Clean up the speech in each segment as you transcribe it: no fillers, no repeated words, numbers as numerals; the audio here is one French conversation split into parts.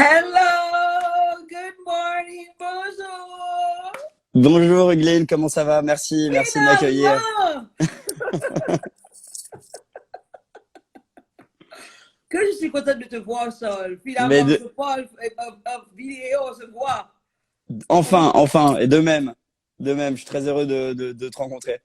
Hello, good morning, bonjour. Bonjour Glenn, comment ça va? Merci de m'accueillir. Finalement, que je suis contente de te voir, Sol. Mais Finalement, je parle en vidéo, on se voit. enfin, et de même, je suis très heureux de te rencontrer.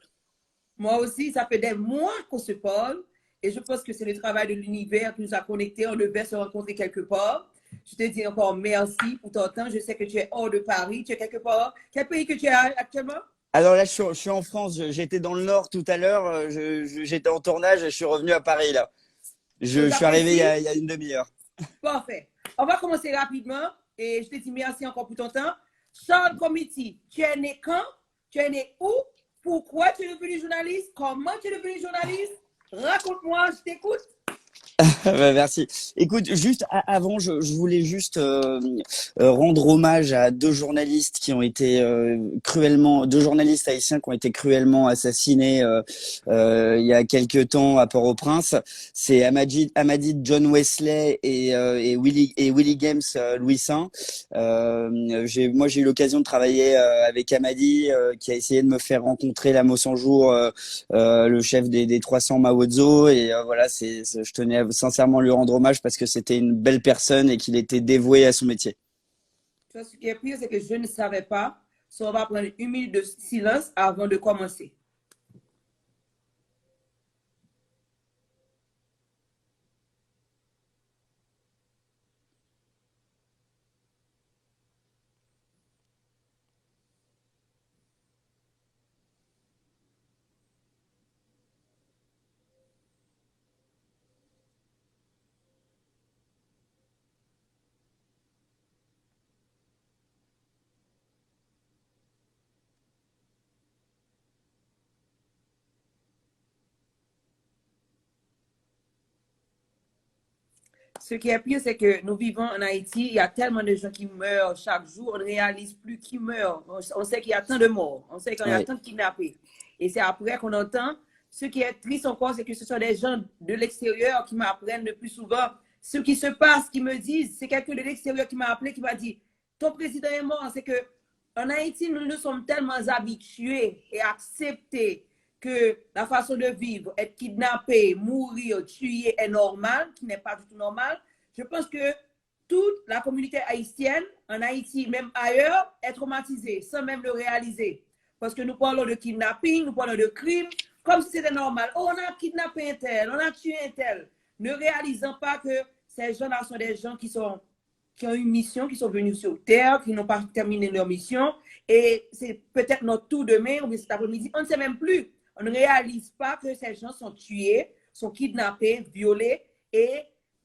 Moi aussi, ça fait des mois qu'on se parle et je pense que c'est le travail de l'univers qui nous a connectés. On devait se rencontrer quelque part. Je te dis encore merci pour ton temps. Je sais que tu es hors de Paris. Tu es quelque part. Quel pays que tu es actuellement? Alors là, je suis en France, j'étais dans le Nord tout à l'heure, j'étais en tournage et je suis revenu à Paris là. Donc, Je suis arrivé j'apprécie. il y a une demi-heure. Parfait. On va commencer rapidement et je te dis merci encore pour ton temps. Charles Comiti, tu es né quand? Tu es né où? Pourquoi tu es devenu journaliste? Comment tu es devenu journaliste? Raconte-moi, je t'écoute. Merci. Écoute, juste avant, je voulais juste rendre hommage à deux journalistes qui ont été deux journalistes haïtiens qui ont été cruellement assassinés il y a quelques temps à Port-au-Prince. C'est Amadi John Wesley et Willie Games Louis Saint. Moi, j'ai eu l'occasion de travailler avec Amadi, qui a essayé de me faire rencontrer la Mossanjour, le chef des 300 Mawozo, et voilà, je tenais à sincèrement lui rendre hommage parce que c'était une belle personne et qu'il était dévoué à son métier. Ce qui est pire, c'est que je ne savais pas. So, on va prendre une minute de silence avant de commencer. Ce qui est pire, c'est que nous vivons en Haïti, il y a tellement de gens qui meurent chaque jour, on ne réalise plus qui meurent. On sait qu'il y a tant de morts, on sait qu'il y a Ouais. tant de kidnappés. Et c'est après qu'on entend. Ce qui est triste encore, c'est que ce sont des gens de l'extérieur qui m'apprennent le plus souvent ce qui se passe, qui me disent, c'est quelqu'un de l'extérieur qui m'a appelé, qui m'a dit, ton président est mort. C'est que en Haïti, nous nous sommes tellement habitués et acceptés que la façon de vivre, être kidnappé, mourir, tuer est normal, qui n'est pas du tout normal. Je pense que toute la communauté haïtienne, en Haïti, même ailleurs, est traumatisée, sans même le réaliser. Parce que nous parlons de kidnapping, nous parlons de crime, comme si c'était normal. Oh, on a kidnappé un tel, on a tué un tel. Ne réalisant pas que ces gens-là sont des gens qui ont une mission, qui sont venus sur Terre, qui n'ont pas terminé leur mission. Et c'est peut-être notre tour demain ou cet après-midi. On ne sait même plus. On ne réalise pas que ces gens sont tués, sont kidnappés, violés, et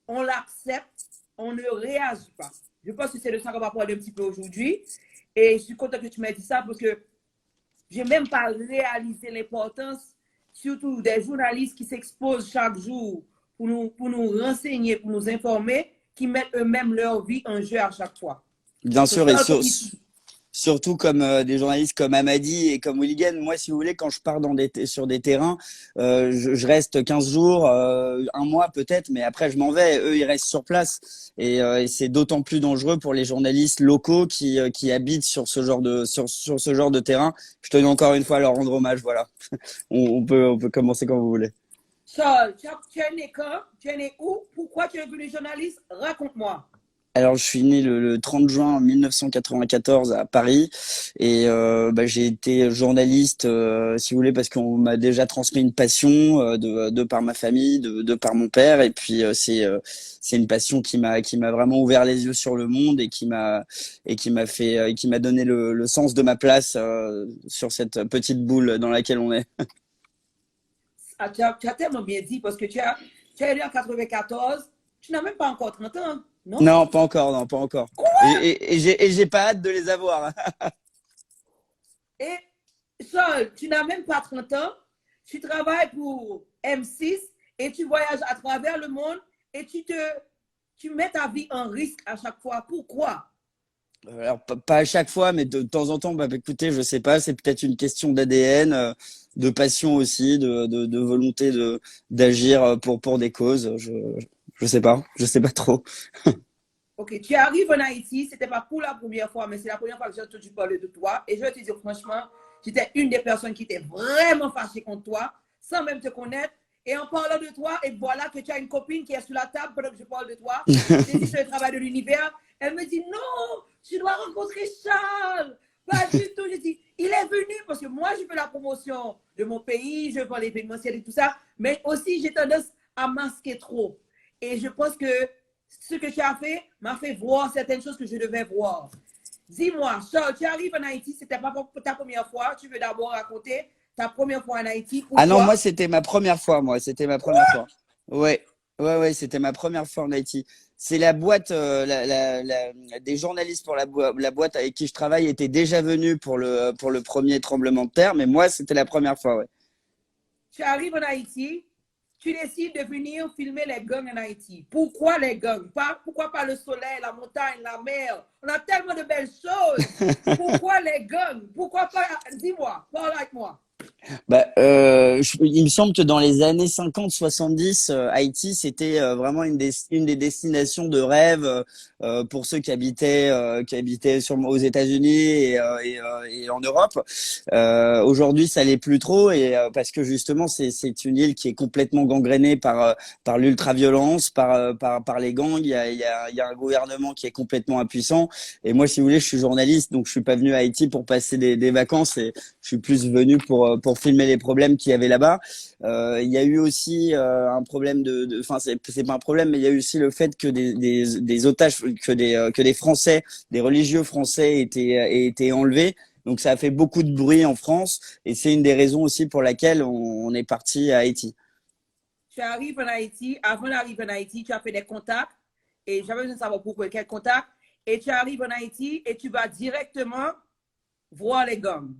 on l'accepte, on ne réagit pas. Je pense que c'est de ça qu'on va parler un petit peu aujourd'hui. Et je suis contente que tu m'aies dit ça parce que je n'ai même pas réalisé l'importance, surtout des journalistes qui s'exposent chaque jour pour nous renseigner, pour nous informer, qui mettent eux-mêmes leur vie en jeu à chaque fois. Bien So, sûr, surtout comme des journalistes comme Amadi et comme Willigan. Moi, si vous voulez, quand je pars sur des terrains, je reste 15 jours, un mois peut-être, mais après je m'en vais. Eux, ils restent sur place, et c'est d'autant plus dangereux pour les journalistes locaux qui habitent sur ce genre de terrain. Je tenais encore une fois à leur rendre hommage. Voilà, on peut commencer quand vous voulez. Charles, tu es né quand? Tu es né où? Pourquoi tu es devenu journaliste? Raconte-moi. Alors, je suis né le 30 juin 1994 à Paris, et j'ai été journaliste, si vous voulez, parce qu'on m'a déjà transmis une passion, de par ma famille, de par mon père, et puis c'est une passion qui m'a vraiment ouvert les yeux sur le monde, et qui m'a donné le sens de ma place sur cette petite boule dans laquelle on est. Ah, tu as tellement bien dit parce que tu es né en 94, tu n'as même pas encore 30 ans, non? Non, pas encore, non, pas encore. Et j'ai pas hâte de les avoir. Et Charles, tu n'as même pas 30 ans, tu travailles pour M6 et tu voyages à travers le monde et tu mets ta vie en risque à chaque fois. Pourquoi? Alors, pas à chaque fois, mais de temps en temps, écoutez, je sais pas, c'est peut-être une question d'ADN, de passion aussi, de volonté d'agir pour des causes. Je sais pas trop. Ok, tu arrives en Haïti, c'était pas pour la première fois, mais c'est la première fois que j'ai entendu parler de toi. Et je vais te dire franchement, j'étais une des personnes qui était vraiment fâchée contre toi, sans même te connaître. Et en parlant de toi, et voilà que tu as une copine qui est sur la table pendant que je parle de toi. J'ai dit sur le travail de l'univers. Elle me dit non, tu dois rencontrer Charles. Pas du tout. J'ai dit, il est venu parce que moi, je fais la promotion de mon pays, je vends l'événementiel et tout ça. Mais aussi, j'ai tendance à masquer trop. Et je pense que ce que tu as fait m'a fait voir certaines choses que je devais voir. Dis-moi, Charles, tu arrives en Haïti, c'était pas pour ta première fois. Tu veux d'abord raconter ta première fois en Haïti. Ah non, moi, Pourquoi? c'était ma première fois, moi. C'était ma première fois. Ouais, ouais, c'était ma première fois en Haïti. C'est la boîte, des journalistes pour la boîte avec qui je travaille étaient déjà venus pour le premier tremblement de terre, mais moi, c'était la première fois, ouais. Tu arrives en Haïti, tu décides de venir filmer les gangs en Haïti. Pourquoi les gangs? Pourquoi pas le soleil, la montagne, la mer? On a tellement de belles choses. Pourquoi les gangs? Pourquoi pas? Dis-moi, parle avec moi. Bah, il me semble que dans les années 50-70, Haïti, c'était vraiment une des destinations de rêve pour ceux qui habitaient aux États-Unis et en Europe. Aujourd'hui, ça l'est plus trop et parce que justement, c'est une île qui est complètement gangrénée par l'ultraviolence, par les gangs. Il y a un gouvernement qui est complètement impuissant. Et moi, si vous voulez, je suis journaliste, donc je suis pas venu à Haïti pour passer des vacances et je suis plus venu pour filmer les problèmes qu'il y avait là-bas. Il y a eu aussi un problème enfin c'est pas un problème, mais il y a eu aussi le fait que des otages, que des Français, des religieux français aient été enlevés. Donc ça a fait beaucoup de bruit en France et c'est une des raisons aussi pour laquelle on est parti à Haïti. Tu arrives en Haïti, avant d'arriver en Haïti, tu as fait des contacts et j'avais besoin de savoir pourquoi, quels contacts. Et tu arrives en Haïti et tu vas directement voir les gangs.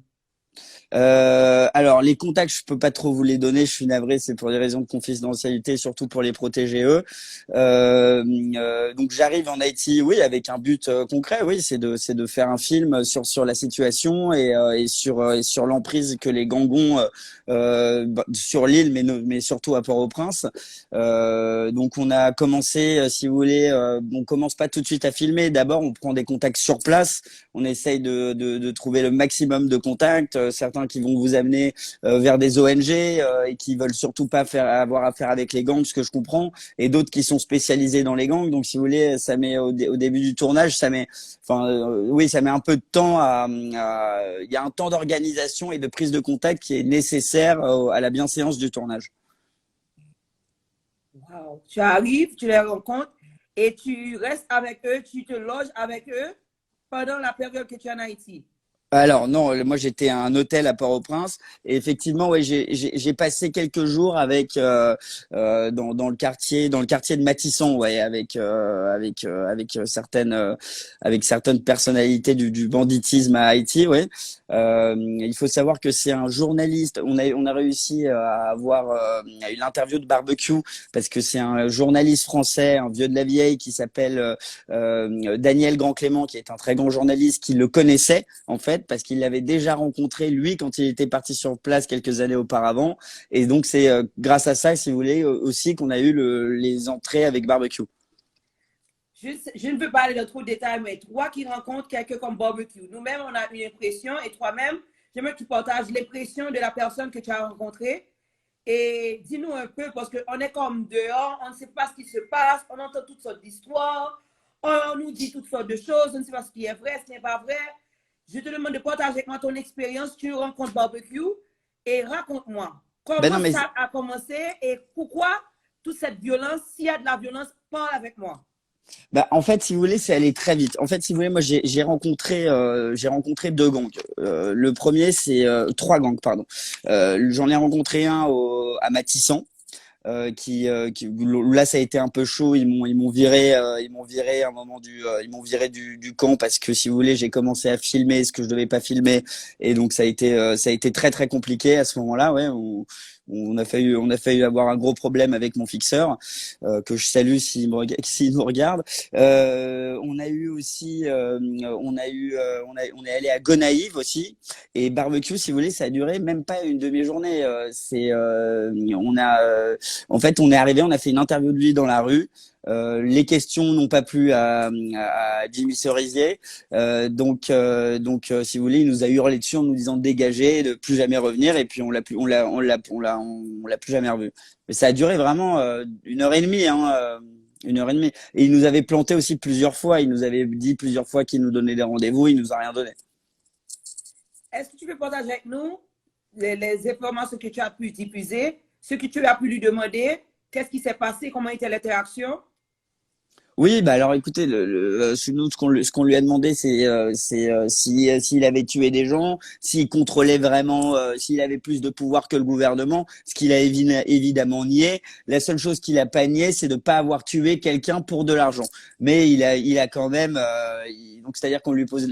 Alors les contacts, je peux pas trop vous les donner. Je suis navré, c'est pour des raisons de confidentialité, surtout pour les protéger eux. Donc j'arrive en Haïti, oui, avec un but concret, oui, c'est de faire un film sur la situation et sur l'emprise que les gangs ont sur l'île, mais surtout à Port-au-Prince. Donc on a commencé, si vous voulez, on commence pas tout de suite à filmer. D'abord, on prend des contacts sur place. On essaye de trouver le maximum de contacts. Certains qui vont vous amener vers des ONG et qui veulent surtout pas avoir affaire avec les gangs, ce que je comprends, et d'autres qui sont spécialisés dans les gangs. Donc, si vous voulez, ça met au début du tournage, oui, ça met un peu de temps il y a un temps d'organisation et de prise de contact qui est nécessaire à la bienséance du tournage. Wow. Tu arrives, tu les rencontres et tu restes avec eux, tu te loges avec eux pendant la période que tu es en Haïti. Alors non, moi j'étais à un hôtel à Port-au-Prince et effectivement ouais j'ai passé quelques jours avec dans le quartier de Matisson ouais avec certaines personnalités du banditisme à Haïti ouais. Il faut savoir que c'est un journaliste. On a réussi à avoir une interview de barbecue parce que c'est un journaliste français, un vieux de la vieille qui s'appelle Daniel Grand-Clément, qui est un très grand journaliste qui le connaissait en fait parce qu'il l'avait déjà rencontré lui quand il était parti sur place quelques années auparavant. Et donc c'est grâce à ça, si vous voulez, aussi qu'on a eu les entrées avec barbecue. Je ne veux pas aller dans trop de détails, mais toi qui rencontres quelqu'un comme barbecue, nous-mêmes, on a une impression, et toi-même, j'aimerais que tu partages l'impression de la personne que tu as rencontrée. Et dis-nous un peu, parce qu'on est comme dehors, on ne sait pas ce qui se passe, on entend toutes sortes d'histoires, on nous dit toutes sortes de choses, on ne sait pas ce qui est vrai, ce qui n'est pas vrai. Je te demande de partager avec moi ton expérience, tu rencontres barbecue, et raconte-moi Ben non, comment mais ça a commencé et pourquoi toute cette violence, s'il y a de la violence, parle avec moi. bah, en fait, si vous voulez, c'est allé très vite. En fait, si vous voulez, moi, j'ai rencontré deux gangs. Le premier, c'est trois gangs, pardon. J'en ai rencontré un à Matissan. Là ça a été un peu chaud, ils m'ont viré à un moment ils m'ont viré du camp parce que si vous voulez j'ai commencé à filmer ce que je devais pas filmer et donc ça a été très très compliqué à ce moment-là ouais où on a failli avoir un gros problème avec mon fixeur que je salue s'il nous regarde. On a eu aussi on est allé à Gonaïves aussi et barbecue si vous voulez ça a duré même pas une demi-journée en fait on est arrivé on a fait une interview de lui dans la rue Les questions n'ont pas plu à Jimmy Cerisier. Si vous voulez, il nous a hurlé dessus en nous disant de dégager, de plus jamais revenir. Et puis on l'a plus jamais revu. Mais ça a duré vraiment 1 heure et demie, hein, 1 heure et demie. Et il nous avait planté aussi plusieurs fois. Il nous avait dit plusieurs fois qu'il nous donnait des rendez-vous. Il nous a rien donné. Est-ce que tu peux partager avec nous les informations que tu as pu diffuser, ce que tu as pu lui demander, qu'est-ce qui s'est passé, comment était l'interaction? Oui, bah alors écoutez, nous, ce qu'on lui a demandé, s'il avait tué des gens, s'il contrôlait vraiment, s'il avait plus de pouvoir que le gouvernement, ce qu'il a évidemment nié. La seule chose qu'il a pas nié, c'est de pas avoir tué quelqu'un pour de l'argent. Mais il a quand même, donc c'est-à-dire qu'on lui pose,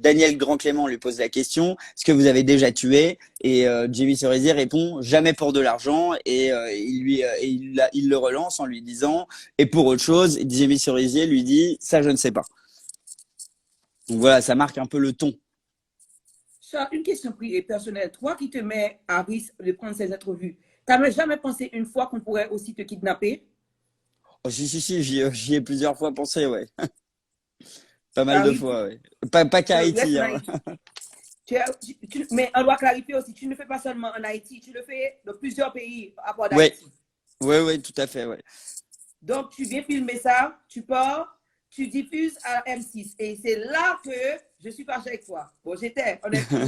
Daniel Grand-Clément lui pose la question, est-ce que vous avez déjà tué? Et Jimmy Cerisier répond jamais pour de l'argent, et il le relance en lui disant et pour autre chose, Jimmy Cerisier lui dit ça je ne sais pas. Donc voilà, ça marque un peu le ton. Charles, une question privée personnelle. Toi qui te mets à risque de prendre ces entrevues, t'as jamais pensé une fois qu'on pourrait aussi te kidnapper? Oh, si, j'y ai plusieurs fois pensé, ouais. Pas Ça mal de arrive, fois, ouais. Pas qu'à tu restes Haïti, en hein. Haïti. Mais on doit clarifier aussi, tu ne le fais pas seulement en Haïti, tu le fais dans plusieurs pays à part Ouais, d'Haïti. ouais, tout à fait, ouais. Donc, tu viens filmer ça, tu pars, tu diffuses à M6. Et c'est là que je suis fâchée avec toi. Bon, honnêtement.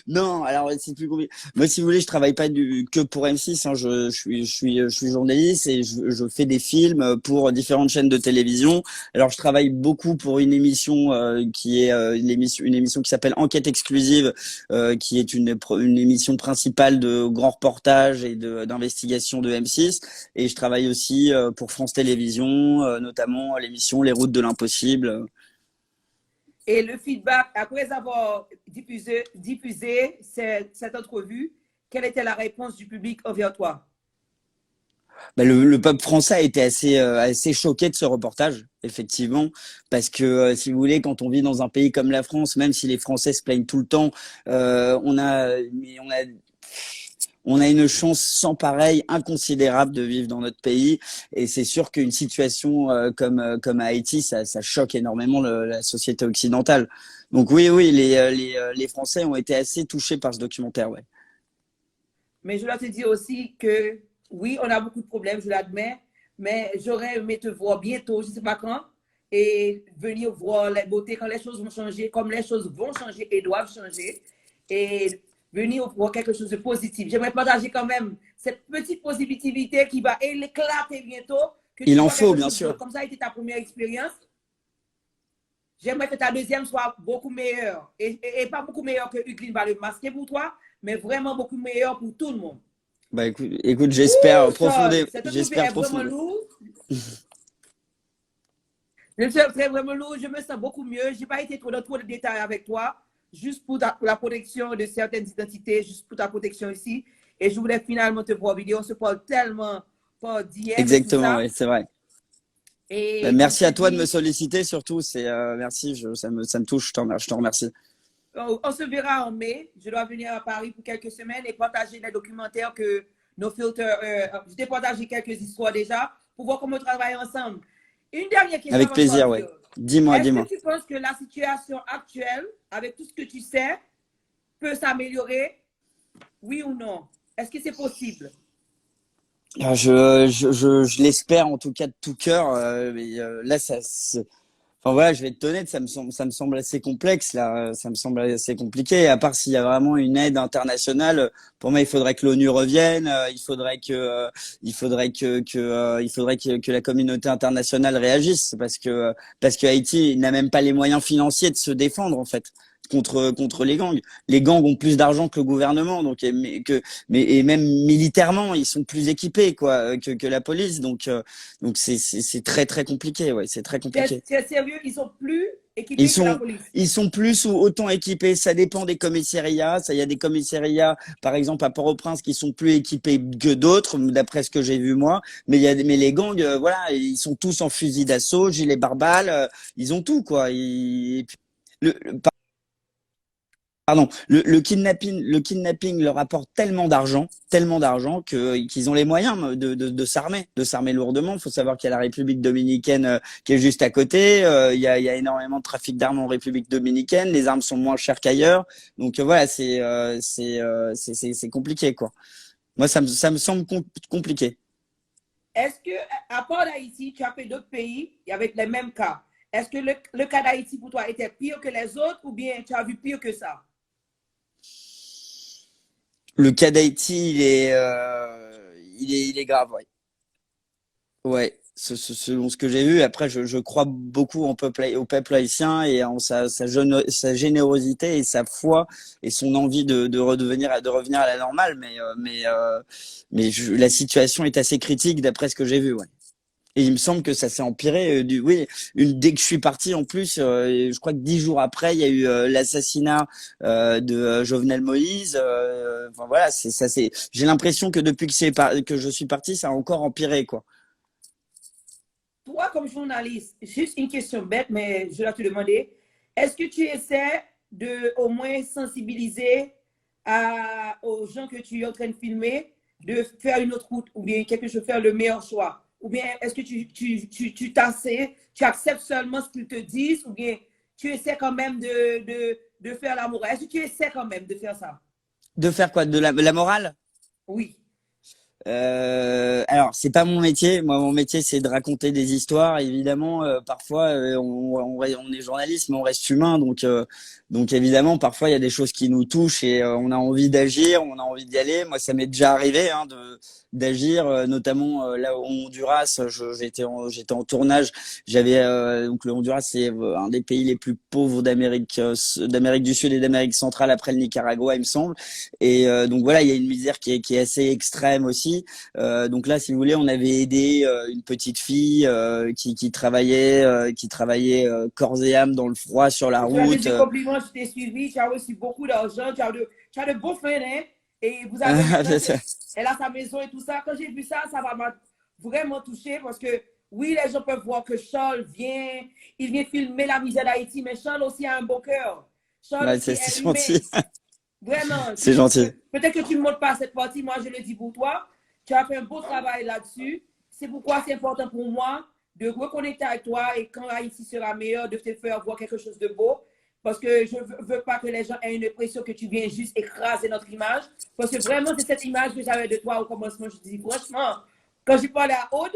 Non, alors c'est plus compliqué. Moi, si vous voulez, je travaille pas que pour M6, hein. Je suis journaliste et je fais des films pour différentes chaînes de télévision. Alors, je travaille beaucoup pour une émission qui est une émission qui s'appelle Enquête exclusive, qui est une émission principale de grands reportages et d'investigation de M6. Et je travaille aussi pour France Télévisions, notamment l'émission Les Routes de l'Impossible. Et le feedback, après avoir diffusé cette entrevue, quelle était la réponse du public envers toi? Bah, le peuple français a été assez choqué de ce reportage, effectivement, parce que si vous voulez, quand on vit dans un pays comme la France, même si les Français se plaignent tout le temps, mais on a une chance sans pareil, inconsidérable de vivre dans notre pays, et c'est sûr qu'une situation comme à Haïti, ça choque énormément la société occidentale. Donc oui, les Français ont été assez touchés par ce documentaire, ouais. Mais je dois te dire aussi que oui, on a beaucoup de problèmes, je l'admets, mais j'aurais aimé te voir bientôt, je ne sais pas quand, et venir voir la beauté quand les choses vont changer, comme les choses vont changer et doivent changer, et venir voir quelque chose de positif. J'aimerais partager quand même cette petite positivité qui va éclater bientôt, que tu Il en vois faut, quelque bien chose de, sûr. comme ça a été ta première expérience. J'aimerais que ta deuxième soit beaucoup meilleure. Et pas beaucoup meilleure que Hugueline va le masquer pour toi, mais vraiment beaucoup meilleure pour tout le monde. Bah écoute, Ouh, Charles, cette entrevue j'espère est vraiment profondément. lourde. C'est vraiment lourd. Je me sens beaucoup mieux. Je n'ai pas été dans trop de détails avec toi, juste pour la protection de certaines identités, juste pour ta protection ici. Et je voulais finalement te voir vidéo. On se parle tellement par DM et tout Exactement, ça. oui, c'est vrai. Bah, Et comme je merci te à toi de me dis, solliciter, surtout. Merci, ça me touche. Je te remercie. on se verra en mai. Je dois venir à Paris pour quelques semaines et partager les documentaires que nos filtres. Je t'ai partagé quelques histoires déjà pour voir comment on travaille ensemble. Une dernière question Avec avant de plaisir, ouais. partir. Est-ce que Dis-moi. tu penses que la situation actuelle, avec tout ce que tu sais, peut s'améliorer? Oui ou non? Est-ce que c'est possible? Ah, je l'espère en tout cas de tout cœur. Là, enfin voilà, je vais être honnête, ça me semble assez complexe là. Ça me semble assez compliqué. À part s'il y a vraiment une aide internationale, pour moi, il faudrait que l'ONU revienne. Il faudrait que la communauté internationale réagisse parce que Haïti n'a même pas les moyens financiers de se défendre en fait contre les gangs. Les gangs ont plus d'argent que le gouvernement, donc et même militairement, ils sont plus équipés quoi que la police. Donc c'est très compliqué, ouais, c'est très compliqué. C'est sérieux, ils sont plus Ils équipés que la sont police. ils sont plus ou autant équipés, ça dépend des commissariats. Ça, il y a des commissariats, par exemple à Port-au-Prince, qui sont plus équipés que d'autres, d'après ce que j'ai vu moi. Mais les gangs, voilà, ils sont tous en fusil d'assaut, gilets pare-balles, ils ont tout quoi. Et puis, le, Pardon, le kidnapping leur apporte tellement d'argent que qu'ils ont les moyens de s'armer lourdement. Il faut savoir qu'il y a la République dominicaine qui est juste à côté. Il y a énormément de trafic d'armes en République dominicaine. Les armes sont moins chères qu'ailleurs. Donc voilà, c'est compliqué quoi. Moi, ça me semble compliqué. Est-ce que, à part d'Haïti, tu as fait d'autres pays avec les mêmes cas? Est-ce que le cas d'Haïti pour toi était pire que les autres ou bien tu as vu pire que ça? Le cas d'Haïti, il est grave, ouais. Ouais, selon ce que j'ai vu. Après, je crois beaucoup au peuple haïtien et en sa générosité et sa foi et son envie de revenir à la normale. La situation est assez critique d'après ce que j'ai vu, ouais. Et il me semble que ça s'est empiré. Oui, dès que je suis parti, en plus, je crois que 10 jours après, il y a eu l'assassinat de Jovenel Moïse. Enfin voilà, c'est ça. J'ai l'impression que depuis que je suis parti, ça a encore empiré, quoi. Toi, comme journaliste, juste une question bête, mais je dois te demander, est-ce que tu essaies de au moins sensibiliser aux gens que tu es en train de filmer de faire une autre route ou bien quelque chose, faire le meilleur choix? Ou bien est-ce que tu acceptes seulement ce qu'ils te disent ou bien tu essaies quand même de faire l'amour? Est-ce que tu essaies quand même de faire ça? De faire quoi? De la morale? Oui. Alors, c'est pas mon métier. Moi, mon métier, c'est de raconter des histoires. Évidemment, parfois, on est journaliste, mais on reste humain. Donc évidemment, parfois, il y a des choses qui nous touchent et on a envie d'agir, on a envie d'y aller. Moi, ça m'est déjà arrivé d'agir, notamment là au Honduras. J'étais en tournage. Donc le Honduras, c'est un des pays les plus pauvres d'Amérique du Sud et d'Amérique centrale après le Nicaragua, il me semble. Et donc voilà, il y a une misère qui est assez extrême aussi. Donc là, si vous voulez, on avait aidé une petite fille qui travaillait corps et âme dans le froid sur la Je te route. des compliments, je t'ai suivi, tu as reçu beaucoup d'argent, tu as de beaux frères, hein? Et vous avez maintenant, elle a sa maison et tout ça. Quand j'ai vu ça, ça m'a vraiment touché parce que oui, les gens peuvent voir que Charles il vient filmer la misère d'Haïti, mais Charles aussi a un beau cœur. Charles Ouais, aussi c'est est humain. gentil. Vraiment. C'est gentil. Peut-être que tu ne montres pas cette partie, moi je le dis pour toi. Tu as fait un beau travail là-dessus. C'est pourquoi c'est important pour moi de reconnecter avec toi et quand Haïti sera meilleur, de te faire voir quelque chose de beau. Parce que je ne veux pas que les gens aient une impression que tu viens juste écraser notre image. Parce que vraiment, c'est cette image que j'avais de toi au commencement. Je te dis, franchement, quand j'ai parlé à Aude,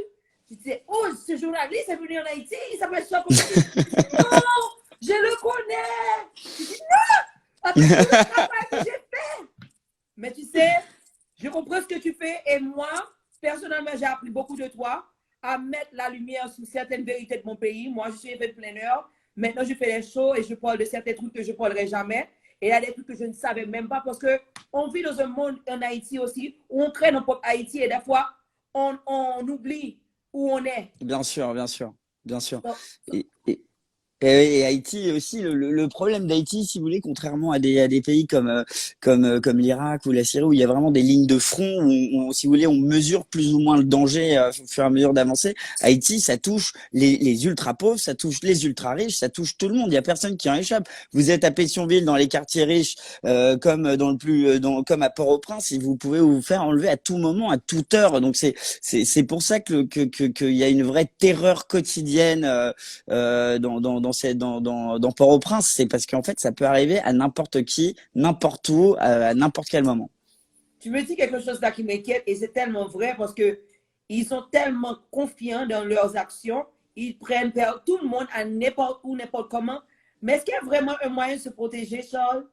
je disais, oh, ce journaliste est venu en Haïti, il s'appelle ça comme ça. Non, je le connais. Je dis, non, après tout le travail que j'ai fait. Mais tu sais, je comprends ce que tu fais et moi, personnellement, j'ai appris beaucoup de toi à mettre la lumière sur certaines vérités de mon pays. Moi, je suis event-planner. Maintenant, je fais des shows et je parle de certains trucs que je ne parlerai jamais. Et il y a des trucs que je ne savais même pas parce qu'on vit dans un monde en Haïti aussi où on crée notre propre Haïti et des fois, on oublie où on est. Bien sûr, bien sûr, bien sûr. Donc, Et, et, et Haïti aussi, le problème d'Haïti, si vous voulez, contrairement à des pays comme l'Irak ou la Syrie, où il y a vraiment des lignes de front, si vous voulez, on mesure plus ou moins le danger au fur et à mesure d'avancer. Haïti, ça touche les ultra pauvres, ça touche les ultra riches, ça touche tout le monde. Il y a personne qui en échappe. Vous êtes à Pétionville, dans les quartiers riches, comme à Port-au-Prince, et vous pouvez vous faire enlever à tout moment, à toute heure. Donc c'est pour ça qu'il y a une vraie terreur quotidienne. Dans Port-au-Prince, c'est parce qu'en fait, ça peut arriver à n'importe qui, n'importe où, à n'importe quel moment. tu me dis quelque chose là qui m'inquiète et c'est tellement vrai parce que ils sont tellement confiants dans leurs actions, ils prennent tout le monde à n'importe où, n'importe comment. Mais est-ce qu'il y a vraiment un moyen de se protéger, Charles?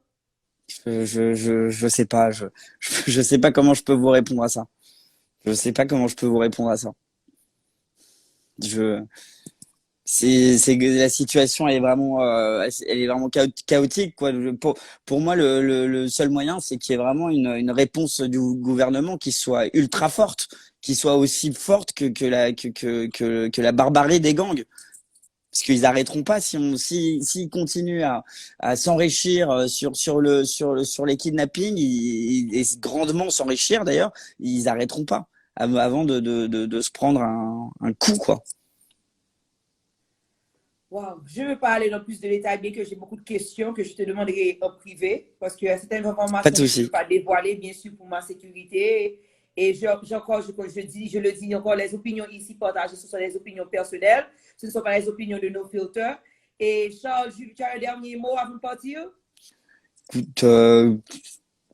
Je sais pas, je sais pas comment je peux vous répondre à ça. Je sais pas comment je peux vous répondre à ça. Je, c'est que la situation elle est vraiment chaotique quoi. Pour moi le seul moyen c'est qu'il y ait vraiment une réponse du gouvernement qui soit ultra forte, qui soit aussi forte que la barbarie des gangs. Parce qu'ils arrêteront pas s'ils continuent à s'enrichir sur les kidnappings et grandement s'enrichir d'ailleurs, ils arrêteront pas avant de se prendre un coup quoi. Wow. Je ne veux pas aller dans plus de détails, bien que j'ai beaucoup de questions que je te demanderai en privé, parce qu'il y a certaines Pas de informations que je ne peux souci. pas dévoiler, bien sûr, pour ma sécurité. Et je dis encore, les opinions ici partagées, ce sont les opinions personnelles, ce ne sont pas les opinions de nos filters. Et Charles, tu as un dernier mot avant de partir? Écoute,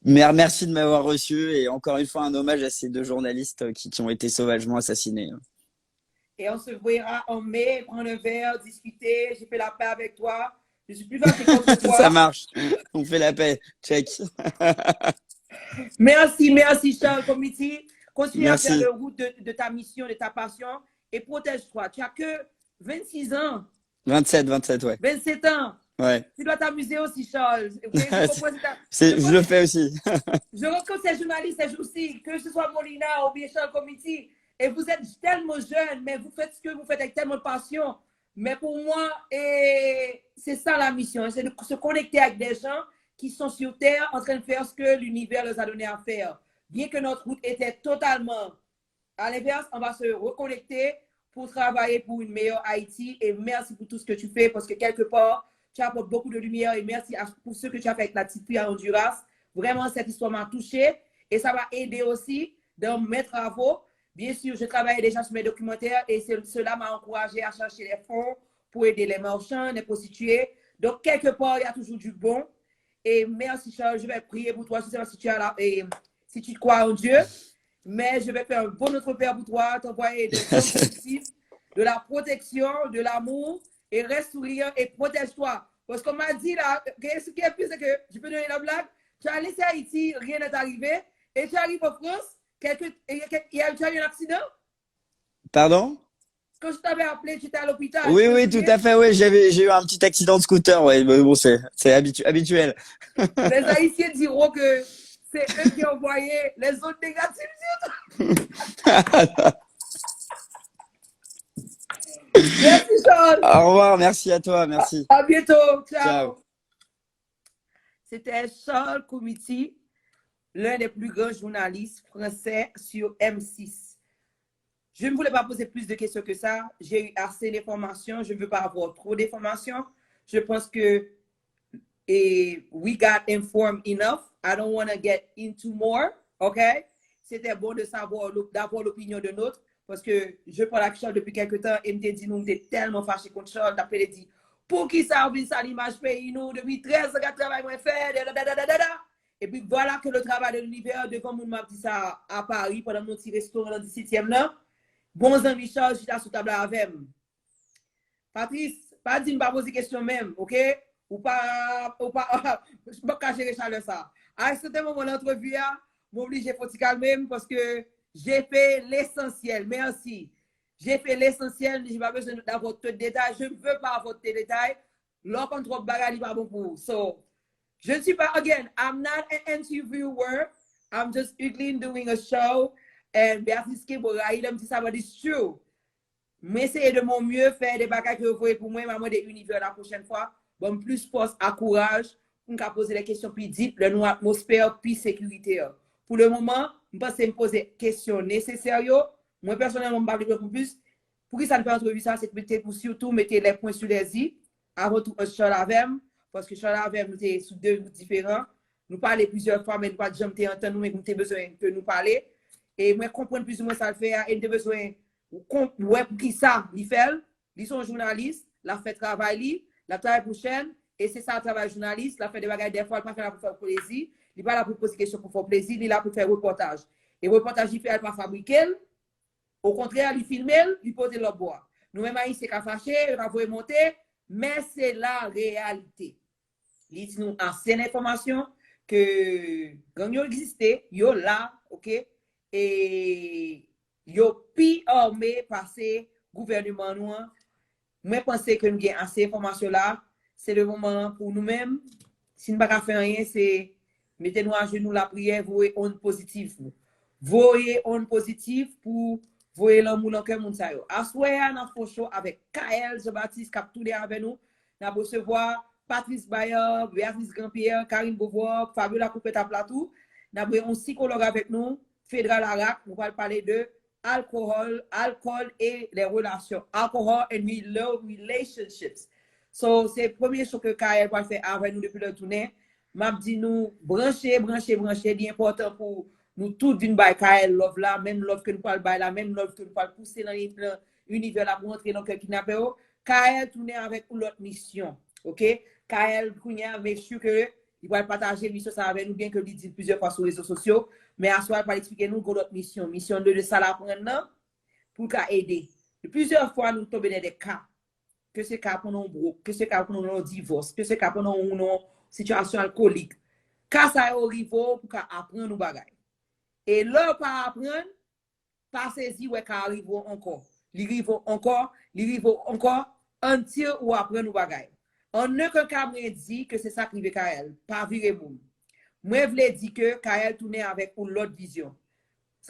merci de m'avoir reçu et encore une fois un hommage à ces deux journalistes qui ont été sauvagement assassinés. Et on se verra en mai, prendre un verre, discuter. J'ai fait la paix avec toi. Je suis plus fâchée Ça qu'autrefois. marche. On fait la paix. Check. Merci, merci Charles Committee. Continue à faire Merci. le route de ta mission, de ta passion et protège-toi. Tu n'as que 26 ans, 27, ouais. 27 ans. Ouais. Tu dois t'amuser aussi, Charles. Okay? Je comprends. Je le fais aussi. Je rencontre ces journalistes ces jours-ci, que ce soit Molina ou bien Charles Committee, et vous êtes tellement jeunes, mais vous faites ce que vous faites avec tellement de passion. Mais pour moi, c'est ça la mission, c'est de se connecter avec des gens qui sont sur Terre en train de faire ce que l'univers leur a donné à faire. Bien que notre route était totalement à l'inverse, on va se reconnecter pour travailler pour une meilleure Haïti. Et merci pour tout ce que tu fais parce que quelque part, tu apportes beaucoup de lumière et merci pour ce que tu as fait avec la petite fille à Honduras. Vraiment, cette histoire m'a touchée et ça va aider aussi dans mes travaux. Bien sûr, je travaille déjà sur mes documentaires et cela m'a encouragé à chercher les fonds pour aider les marchands, les prostituées. Donc, quelque part, il y a toujours du bon. Et merci, Charles. Je vais prier pour toi. Je ne sais pas si tu, as si tu crois en Dieu, mais je vais faire un bon autre père pour toi, t'envoyer des ondes positives, de la protection, de l'amour, et reste souriant et protège-toi. Parce qu'on m'a dit là, ce qui est plus, c'est que, je peux donner la blague, tu as laissé Haïti, rien n'est arrivé, et tu arrives en France, tu as eu un accident? Pardon? Quand je t'avais appelé, tu étais à l'hôpital, tu Oui, te oui, tout souviens? à fait. Ouais, j'ai eu un petit accident de scooter. Ouais, mais bon, c'est habituel. Les Haïtiens diront que c'est eux qui ont envoyé les ondes négatives. Merci, Charles. Au revoir, merci à toi, merci. À bientôt. Ciao. Ciao. C'était Charles Comiti, l'un des plus grands journalistes français sur M6. Je ne voulais pas poser plus de questions que ça. J'ai eu assez d'informations. Je ne veux pas avoir trop d'informations. Je pense que we got informed enough. I don't want to get into more. OK? C'était bon de savoir, d'avoir l'opinion de l'autre. Parce que je parle avec Charles depuis quelques temps et me dit, nous, on était tellement fâchés contre Charles. D'après, il dit, pour qui ça oublie ça l'image pays, nous, depuis 13 ans, travail moins fait, et puis voilà que le travail de l'univers, devant mon m'a dit ça à Paris, pendant mon petit restaurant dans le 17e là. Bons amis Charles, je suis là sous table avec. Patrice, pas dire pas poser question même, OK? Ou pas, je ne peux pas gérer chaleur ça. À ce moment de l'entrevue, m'oblige à calmer parce que j'ai fait l'essentiel. Merci. J'ai fait l'essentiel. Je n'ai pas besoin d'avoir tout de détails. Je ne veux pas avoir de détails. L'autre trop de bagages, pas bon pour. So, je ne suis pas, again, I'm not an interviewer. I'm just Euclid doing a show. And Beatrice Kebora, il me dit ça, but it's true. Mais essayer de mon mieux faire des bagages que vous voyez pour moi, maman des univers la prochaine fois. Bon, plus force à courage pour nous poser des questions plus deep, le nous atmosphère plus sécurité. Pour le moment, je pense que me poser des questions nécessaires. Moi, personnellement, je ne parle pas plus. Pour qui ça ne peut entrevue ça, c'est peut-être pour surtout mettre les points sur les i. Avant tout, Charles Avem, parce que Charles Avem, nous sommes sur deux routes différents. Nous parlons plusieurs fois, mais nous pas jamais entendu, mais nous avons besoin de nous parler. Et moi, comprendre plus ou moins ça le fait, et nous avons besoin ouais, pour qui ça, il fait, ils sont journalistes, la fait travail, la travail pour chaîne, et c'est ça le travail journaliste, la fait des bagages des fois, il pas là pour faire plaisir, il pas là pour poser des questions pour faire plaisir, il est là pour faire reportage. Et reportage, il fait, elle pas fabriquer, au contraire, il filme, il pose le bois. Nous-mêmes, il s'est fâché, il va vous monter, mais c'est la réalité. Il dit nous ancienne information que quand il existait, il là, ok, et yo pi armé passé gouvernement nous. Moi penser que nous avons assez d'informations là, c'est le moment pour nous-mêmes. Si nous ne pouvons pas faire rien, c'est mettez-nous à genoux la prière, voyez onde positive. Voyez onde positive pour voyez l'amour dans cœur moun sa yo. Assoya dans fond show avec KL Jean-Baptiste qui a tout avec nous. Nous allons recevoir Patrice Bayer, Béatrice Grand-Pierre, Karine Beauvoir, Fabiola Coupet à Platou. Nous avons un psychologue avec nous, Fédéral Arac, nous allons parler de alcool et les relations. Alcohol and love relationships. So, c'est la première chose que Kael va faire avec nous depuis le tournée. M'a dit nous brancher, c'est important pour nous tous d'une bail Kael love là, même love que nous parle bail là, même love que nous parle pousser dans l'univers là pour entrer dans le kidnappé. Kael tourner avec l'autre mission. OK? Kael Kounia make sure que il va partager mission ça avec nous bien que il dit plusieurs fois sur les réseaux sociaux, mais à soir va expliquer nous notre mission de ça là prendre pour aider. Plusieurs fois nous tomber dans des cas que c'est cas pour nous groupe, que c'est cas pour nous divorce, que c'est cas pour nous une situation alcoolique. Cas ça arrive pour apprendre nos bagages. Et là pas apprendre pas saisir ouais cas arrive encore. Il arrive encore until ou apprendre nos bagages. En aucun cas, moi dit que c'est ça qui veut Kael, pas virer moun. Moi, je voulais dire que Kael tourne avec une autre vision.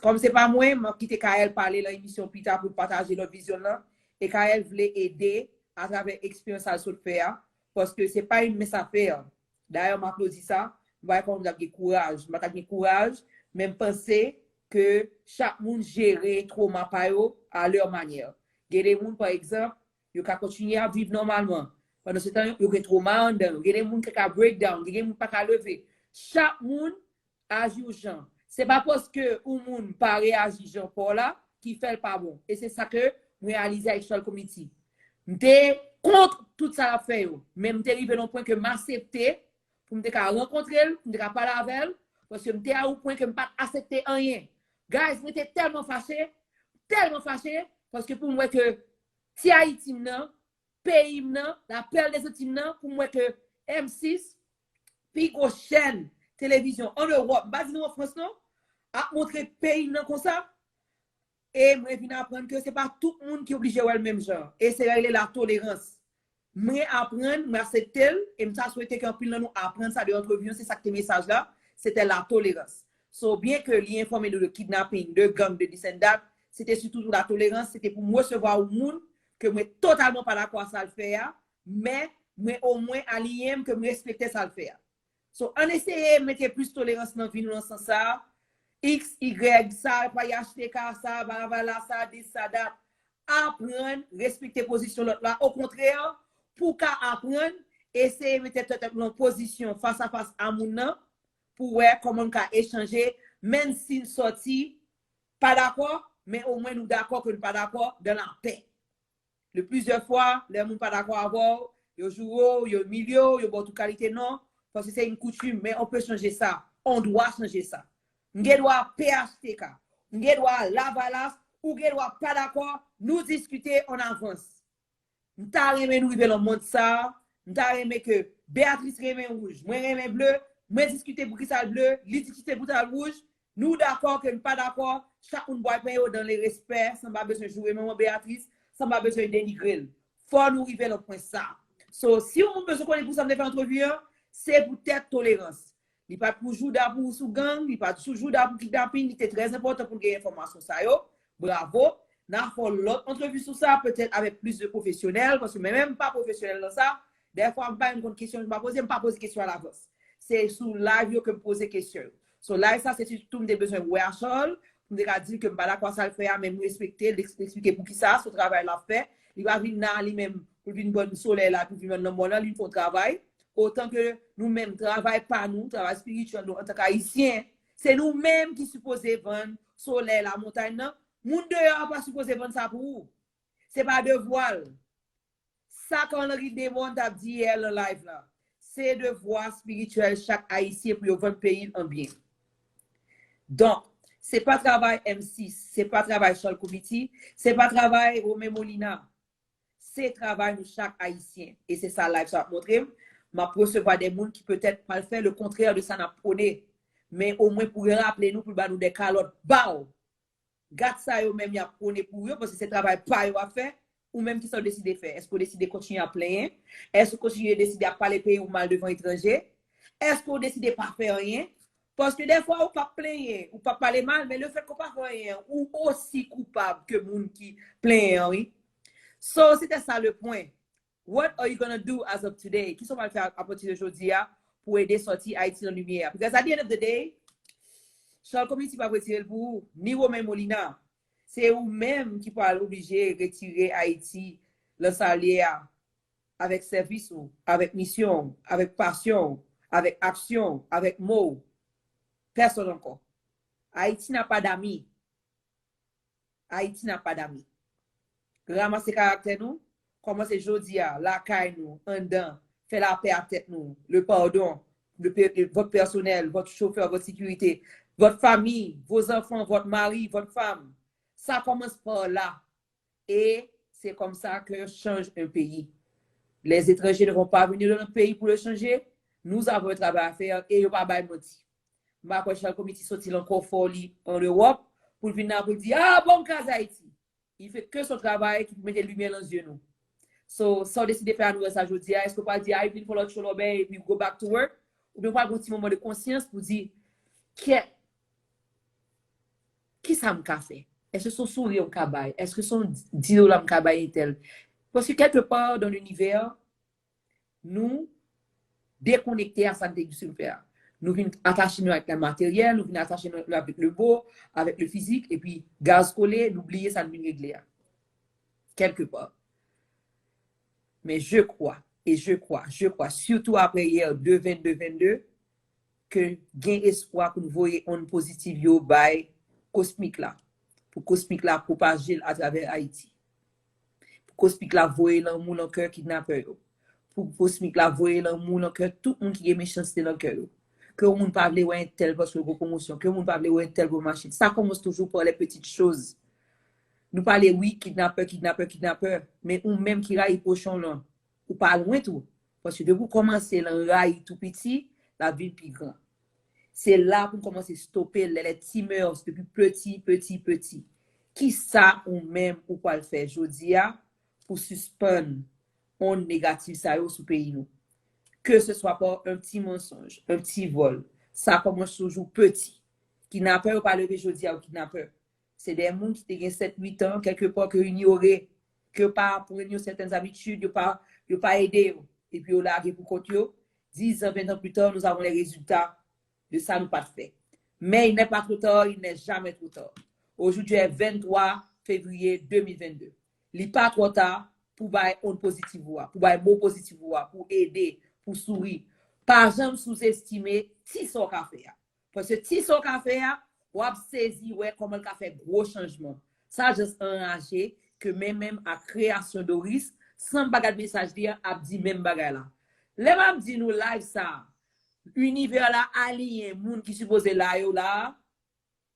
Comme c'est pas moi, je quitte Kael parler dans l'émission Pita pour partager l'autre vision là. Et Kael voulait aider à travers l'expérience à le faire parce que c'est pas une messe à faire. D'ailleurs, je m'applaudis ça. Je vais avoir courage. Je vais courage, même penser que chaque monde gère trauma à leur manière. Il y a des gens, par exemple, qui ont continué à vivre normalement. Pendant ce temps, il y a des traumas, il y a des gens qui ont breakdown, il y a des gens qui ont lever. Chaque monde agit au genre. Ce n'est pas parce que un monde pas réagit genre pour là qui fait le pas bon. Et c'est ça que je réalise avec le comité. Je suis contre tout ça à faire. Mais je suis arrivé au point que je m'acceptais pour me rencontrer, pour me parler avec elle. Parce que je suis au point que je ne pas accepter rien. Guys, je suis tellement fâché, parce que pour moi que si Haïti non, pays non, la pelle des autres non, pour moi que M6, puis aux chaînes télévision en Europe, pas en France non, a montré pays non comme ça. Et moi je viens apprendre que c'est pas tout le monde qui est obligé de le même genre. Et c'est la tolérance. Moi apprendre, moi accepter et me souhaiter qu'un pile nous apprendre ça de entrevue, c'est ça que tes messages là, c'était la tolérance. So bien que l'informer de le kidnapping, de gang, de descendants, c'était surtout la tolérance, c'était pour moi recevoir au monde que moi totalement pas d'accord à ça le faire, mais moi au moins allié que me respecter ça le faire. So on essaye de mettre plus de tolérance dans vie dans ce sens ça. X, Y, ça, pas y acheter ça, voilà, ça, des ça, date. Apprendre, respecter position l'autre là. Au contraire, pour qu'à apprendre, essayer de mettre en position face à face à mon nom, pour voir comment on peut échanger, même s'il sortit, pas d'accord, mais au moins nous d'accord que nous pas d'accord dans la paix. Le plusieurs fois, les gens pas d'accord avec, yo joue, yo milieu, yo bonne qualité non, parce que c'est une coutume, mais on peut changer ça. On doit changer ça. On doit PHTK, on doit Lavalas, ou on doit pas d'accord, nous discuter en avance. Nous t'arrêtons nous vivre dans le monde ça, nous t'arrêtons que Béatrice remet rouge, moi remet bleu, moi discuter pour qui ça bleu, lui discuter pour ça rouge, nous d'accord que nous pas d'accord, chacun doit payer dans le respect, sans pas besoin de jouer maman Béatrice, sans pas besoin de dénigrer. Faut nous arriver au point ça. So si on besoin qu'on pour ça de faire entrevue, c'est pour être tolérance. Il pas toujours d'abord sous gang, il pas toujours d'abord kidnapping, il est très important pour gagner information ça yo. Bravo. N'a fait l'autre entrevue sur ça peut-être avec plus de professionnels parce que même pas professionnel dans ça, des fois pas une question, je pas poser question à l'avance. C'est sur live que me poser question. So live ça c'est surtout des besoins Wearchol, on dire que pas d'accord ça le faire même respecter, l'expliquer pour qui ça ce travail l'a fait, il va venir dans lui même pour une bonne soleil là pour venir dans mon là, lui faut travail. Autant que nous-mêmes travaillons pas nous, travail spirituel nous en tant qu'haïtiens, c'est nous-mêmes qui supposons vendre soleil la montagne non. Moun dehors pas supposé vendre ça pour vous. C'est pas de voile. Ça quand Henri Desmond a dit hier le live là, c'est de voix spirituelle chaque haïtien pour vendre pays en bien. Donc, c'est pas travail M6, c'est pas travail Charles Committee, c'est pas travail Romain Molina. C'est travail de chaque haïtien et c'est ça live ça montrer. M'a recevoir des gens qui peut-être pas faire le contraire de ça n'a prôné, mais au moins pour rappeler nous pour nous des calottes bao. Gade ça yo même y a prôné pour eux parce que c'est travail pas yo à faire ou même qui sont décidé de faire. Est-ce qu'on décide de continuer à plaindre? Est-ce qu'on continue de décider à parler pays ou mal devant étranger? Est-ce qu'on décide de pas faire rien? Parce que des fois on pas plaindre ou pas parler mal mais le fait qu'on pas faire rien ou aussi coupable que moun qui plaignent oui. So c'était ça le point. What are you going to do as of today? Qui sont va faire à partir d'aujourd'hui pour aider sortir Haïti dans la lumière? Because at the end of the day, Charles Committee va retirer pour ni Romain Molina, C'est vous-même qui pouvez l'obliger de retirer Haïti le salaire avec service, avec mission, avec passion, avec action, avec mots. Personne encore. Haïti n'a pas d'amis. Haïti n'a pas d'amis. Ramasser caractère nous, commencer jeudi à la caille nous, en dedans, faire la paix à tête nous, le pardon, votre personnel, votre chauffeur, votre sécurité, votre famille, vos enfants, votre mari, votre femme. Ça commence par là. Et c'est comme ça que change un pays. Les étrangers ne vont pas venir dans notre pays pour le changer. Nous avons un travail à faire et il n'y a pas de menti. Le comité sorti encore fort en Europe pour venir pour dire ah bon cas Haïti. Il fait que son travail qui met des lumières dans les yeux nous. So, ça so, décide de faire nous ça aujourd'hui. Est-ce que pas dire il faut l'autre chose et puis go back to work ou bien pas un petit moment de conscience pour dire qui ça me fait? Est-ce que son sourire me cabaye? Est-ce que son dialogue me cabaye tel? Parce que quelque part dans l'univers, nous déconnectés à sa santé du super. Nous venons attacher nous avec le matériel, nous venons attacher nous avec le beau, avec le physique, et puis gaz collé, l'oublier, ça nous vient régler. Quelque part. Mais je crois, surtout après hier 2-22-22, que gain espoir pour nous voir une positive yo by cosmique là. Pour cosmique là propager à travers Haïti. Pour cosmique là voyer dans mon cœur kidnappeur. Pour cosmique là voyer dans mon cœur tout le monde qui est méchanceté dans le cœur. Que le monde parle ou un tel parce que promotion, que le monde parle ou un tel pour machine. Ça commence toujours par les petites choses. Nous parlons, oui, kidnappeur, mais ou même qui raille pochon là, ou pas loin tout. Parce que de vous commencer le rail tout petit, la vie plus grand. C'est là pour commencer à stopper les petits mœurs depuis petit. Qui ça ou même ou quoi le faire? Je dis pour suspendre on négatif ça au sous pays nous. Que ce soit pas un petit mensonge, un petit vol, ça commence toujours petit. Kidnappeur ou pas lever jeudi ou kidnappeur. C'est des gens qui ont 7-8 ans, quelque part, que ignorer, que pas pour certaines habitudes, ils pas aidé. Et puis, on l'a pour compte. 10 ans, 20 ans plus tard, nous avons les résultats de ça, nous pas fait. Mais il n'est pas trop tard, il n'est jamais trop tard. Aujourd'hui est 23 février 2022. Il n'est pas trop tard pour faire un positif, pour faire un mot positif, pour aider, pour sourire. Par exemple, sous-estimer si son café. Parce que si son café, ou a saisi comment il a fait gros changement. Ça juste enragé que même à création de risque sans bagage message dire a dit même bagage là. Les m'a dit nous live ça. Univers là aligné monde qui supposé là yo là.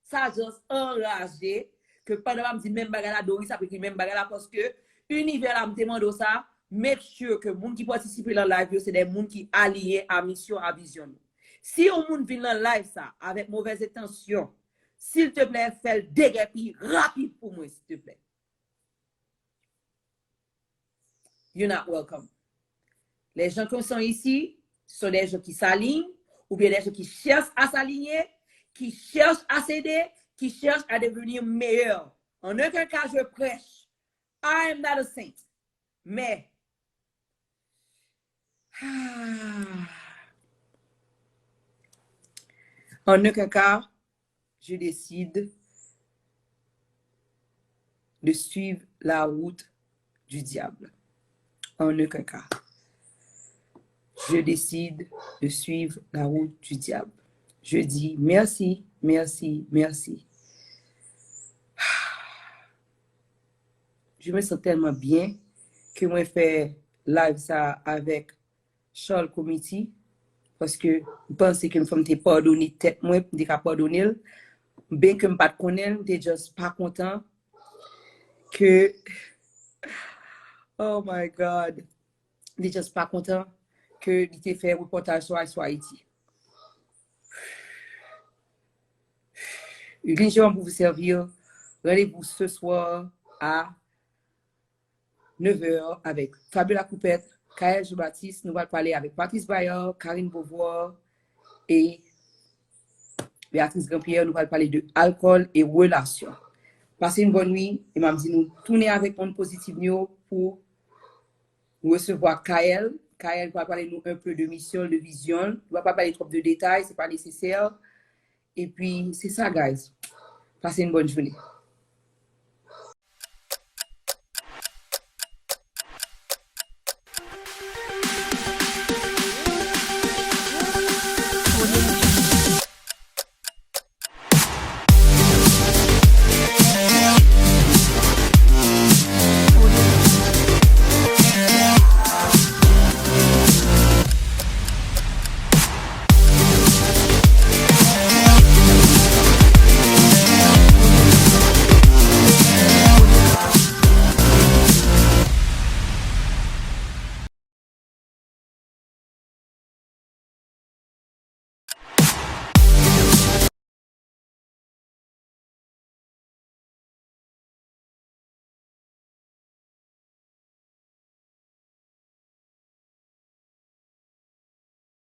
Ça juste enragé que pendant m'a dit même bagage là Doris a pris même bagage là parce que univers là me demande ça make sure que monde qui participe dans live c'est des monde qui alliés à mission à vision. Si on monde vient dans live ça avec mauvaise intention, s'il te plaît, fais le déguerpi rapide pour moi, s'il te plaît. You're not welcome. Les gens qui sont ici sont des gens qui s'alignent ou bien des gens qui cherchent à s'aligner, qui cherchent à s'aider, qui cherchent à devenir meilleurs. En aucun cas, je prêche. I am not a saint. Mais, en aucun cas, je décide de suivre la route du diable. En aucun cas. Je décide de suivre la route du diable. Je dis merci. Je me sens tellement bien que moi fais live ça avec Charles Committee parce que je pense que je me pardonner tête moi, je me pardonner. Bien que je ne pas connaître, je suis juste pas content que oh my God, je suis juste pas content que il t'ait fait reportage sur Haïti. Une religion pour vous servir. Rendez-vous ce soir à 9h avec Fabiola Coupette, Kaël Jean-Baptiste. Nous allons parler avec Patrice Bayard, Karine Beauvoir et Béatrice Grand-Pierre. Nous allons parler de alcool et relations. Passez une bonne nuit et m'a dit nous tourner avec une positive pour recevoir Kaël. Kaël va parler nous un peu de mission, de vision. Il ne va pas parler trop de détails, c'est pas nécessaire. Et puis, c'est ça, guys. Passez une bonne journée.